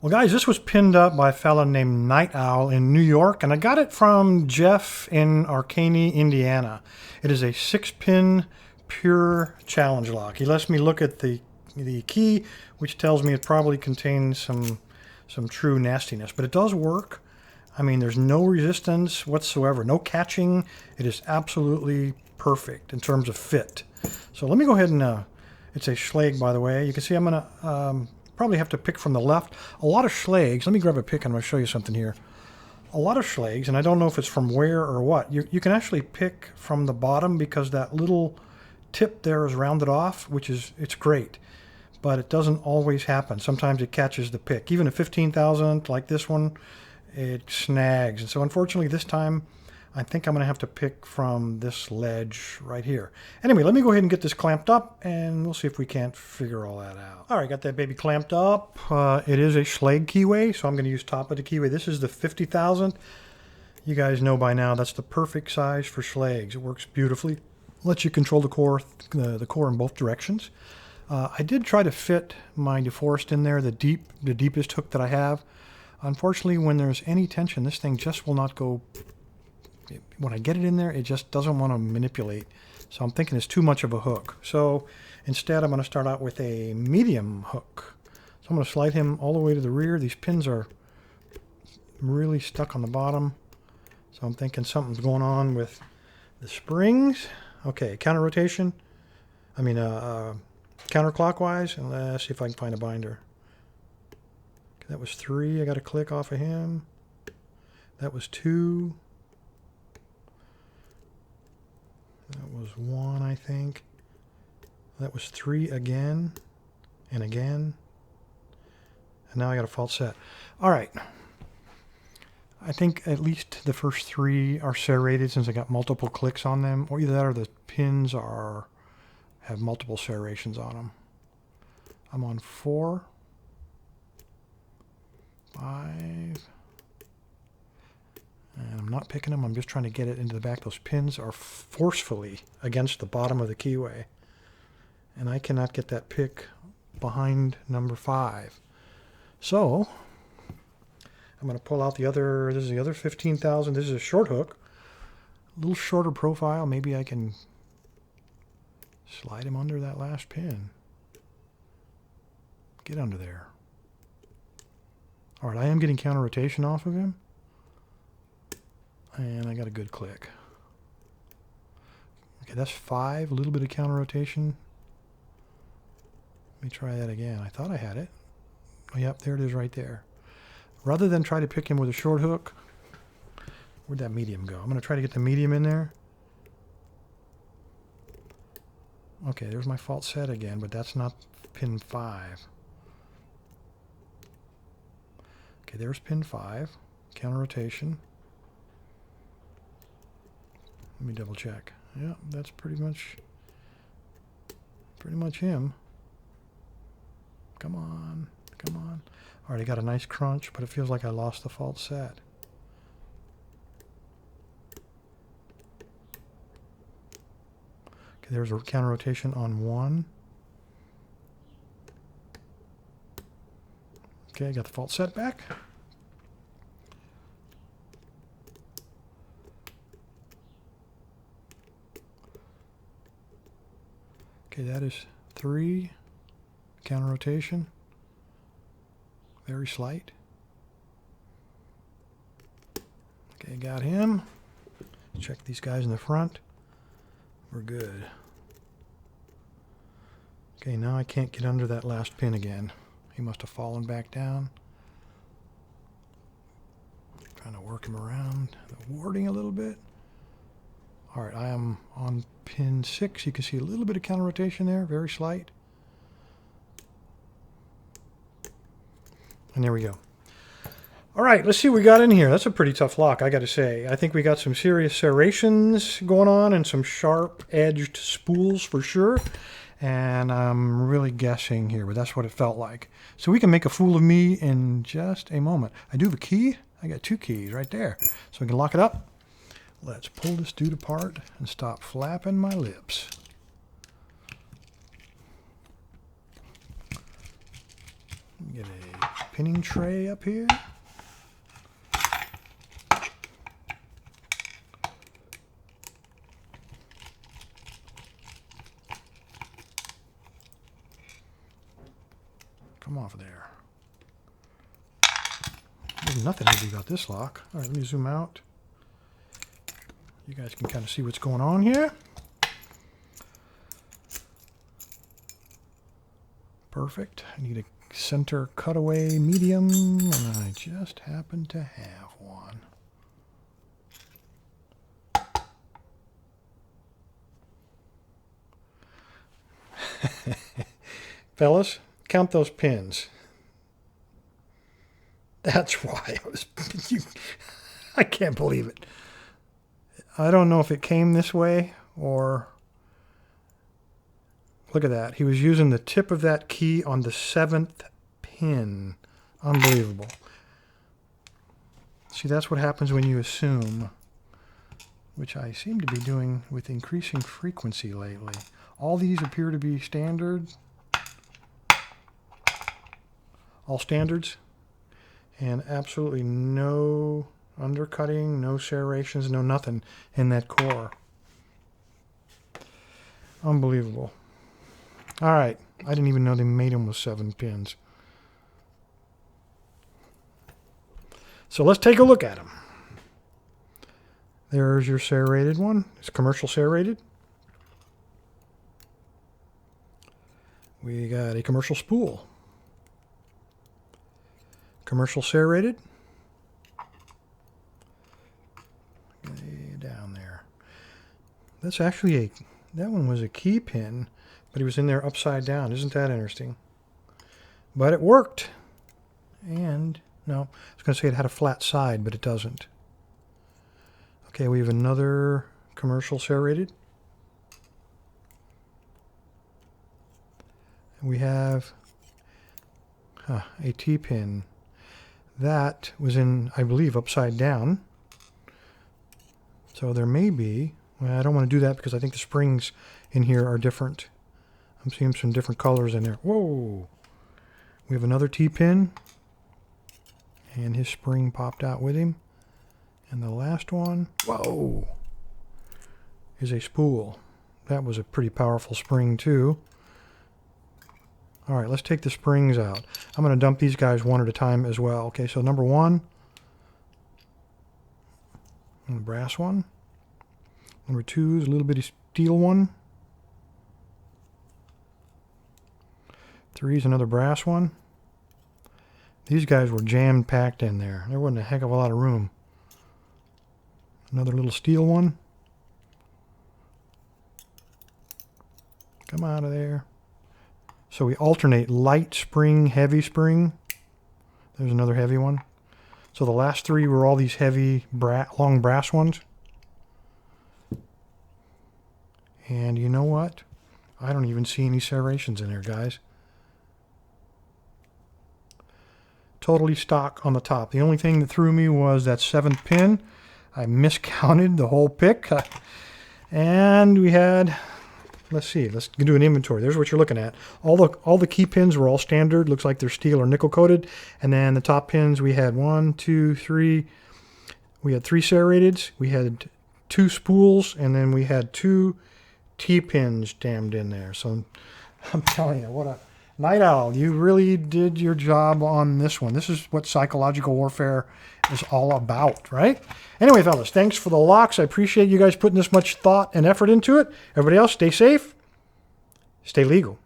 Well, guys, this was pinned up by a fellow named NightOwl in New York, and I got it from Jeff in Arcaney, Indiana. It is a 6-pin pure challenge lock. He lets me look at the key, which tells me it probably contains some true nastiness, but it does work. I mean, there's no resistance whatsoever, no catching. It is absolutely perfect in terms of fit. So let me go ahead and, it's a Schlage, by the way. You can see I'm going to probably have to pick from the left. A lot of Schlages, let me grab a pick and I'm going to show you something here. A lot of Schlages, and I don't know if it's from where or what, you can actually pick from the bottom because that little tip there is rounded off, it's great. But it doesn't always happen. Sometimes it catches the pick. Even a 15,000 like this one, it snags. And so unfortunately this time, I think I'm going to have to pick from this ledge right here. Anyway, let me go ahead and get this clamped up, and we'll see if we can't figure all that out. All right, got that baby clamped up. It is a Schlage keyway, so I'm going to use top of the keyway. This is the 50,000. You guys know by now that's the perfect size for Schlages. It works beautifully. Lets you control the core in both directions. I did try to fit my DeForest in there, the deepest hook that I have. Unfortunately, when there's any tension, this thing just will not go. When I get it in there, it just doesn't want to manipulate. So I'm thinking it's too much of a hook. So instead, I'm going to start out with a medium hook. So I'm going to slide him all the way to the rear. These pins are really stuck on the bottom. So I'm thinking something's going on with the springs. Okay, counter rotation. Counterclockwise. And let's see if I can find a binder. Okay, that was 3. I got a click off of him. That was 2. That was 1, I think. That was 3 again and again. And now I got a false set. All right. I think at least the first 3 are serrated since I got multiple clicks on them. Or either that or the pins have multiple serrations on them. I'm on 4, 5. And I'm not picking them, I'm just trying to get it into the back. Those pins are forcefully against the bottom of the keyway. And I cannot get that pick behind number 5. So, I'm going to pull out this is the other 15,000. This is a short hook. A little shorter profile. Maybe I can slide him under that last pin. Get under there. All right, I am getting counter rotation off of him. And I got a good click. Okay, that's 5. A little bit of counter rotation. Let me try that again. I thought I had it. Oh, yep, there it is right there. Rather than try to pick him with a short hook, where'd that medium go? I'm going to try to get the medium in there. Okay, there's my false set again, but that's not pin 5. Okay, there's pin 5. Counter rotation. Let me double check. Yeah, that's pretty much him. Come on, come on. All right, I got a nice crunch, but it feels like I lost the false set. Okay, there's a counter rotation on 1. Okay, I got the false set back. Okay, that is 3. Counter rotation. Very slight. Okay, got him. Check these guys in the front. We're good. Okay, now I can't get under that last pin again. He must have fallen back down. Trying to work him around the warding a little bit. All right, I am on pin 6. You can see a little bit of counter rotation there, very slight. And there we go. All right, let's see what we got in here. That's a pretty tough lock, I got to say. I think we got some serious serrations going on and some sharp-edged spools for sure. And I'm really guessing here, but that's what it felt like. So we can make a fool of me in just a moment. I do have a key. I got 2 keys right there. So we can lock it up. Let's pull this dude apart and stop flapping my lips. Get a pinning tray up here. Come off of there. There's nothing easy about this lock. All right, let me zoom out. You guys can kind of see what's going on here. Perfect. I need a center cutaway medium, and I just happen to have one. Fellas, count those pins. That's why I was... I can't believe it. I don't know if it came this way or... Look at that. He was using the tip of that key on the 7th pin. Unbelievable. See, that's what happens when you assume, which I seem to be doing with increasing frequency lately. All these appear to be standard. All standards. And absolutely no undercutting, no serrations, no nothing in that core. Unbelievable. All right. I didn't even know they made them with 7 pins. So let's take a look at them. There's your serrated one. It's commercial serrated. We got a commercial spool. Commercial serrated. Down there. That's actually that one was a key pin, but he was in there upside down. Isn't that interesting? But it worked. And, no, I was going to say it had a flat side, but it doesn't. Okay, we have another commercial serrated. We have a T-pin. That was in, I believe, upside down. So there may be, well, I don't want to do that because I think the springs in here are different. I'm seeing some different colors in there. Whoa! We have another T-pin. And his spring popped out with him. And the last one, whoa, is a spool. That was a pretty powerful spring too. All right, let's take the springs out. I'm going to dump these guys one at a time as well. Okay, so number one, and the brass one. Number two is a little bitty steel one. 3 is another brass one. These guys were jam-packed in there. There wasn't a heck of a lot of room. Another little steel one. Come out of there. So we alternate light spring, heavy spring. There's another heavy one. So the last 3 were all these heavy, long brass ones. And you know what? I don't even see any serrations in there, guys. Totally stock on the top. The only thing that threw me was that 7th pin. I miscounted the whole pick. And we had... Let's see. Let's do an inventory. There's what you're looking at. All the key pins were all standard. Looks like they're steel or nickel coated. And then the top pins we had 1, 2, 3. We had 3 serrateds. We had 2 spools, and then we had 2 T-pins jammed in there. So I'm telling you, what a NightOwl. You really did your job on this one. This is what psychological warfare is all about, right? Anyway, fellas, thanks for the locks. I appreciate you guys putting this much thought and effort into it. Everybody else, stay safe, stay legal.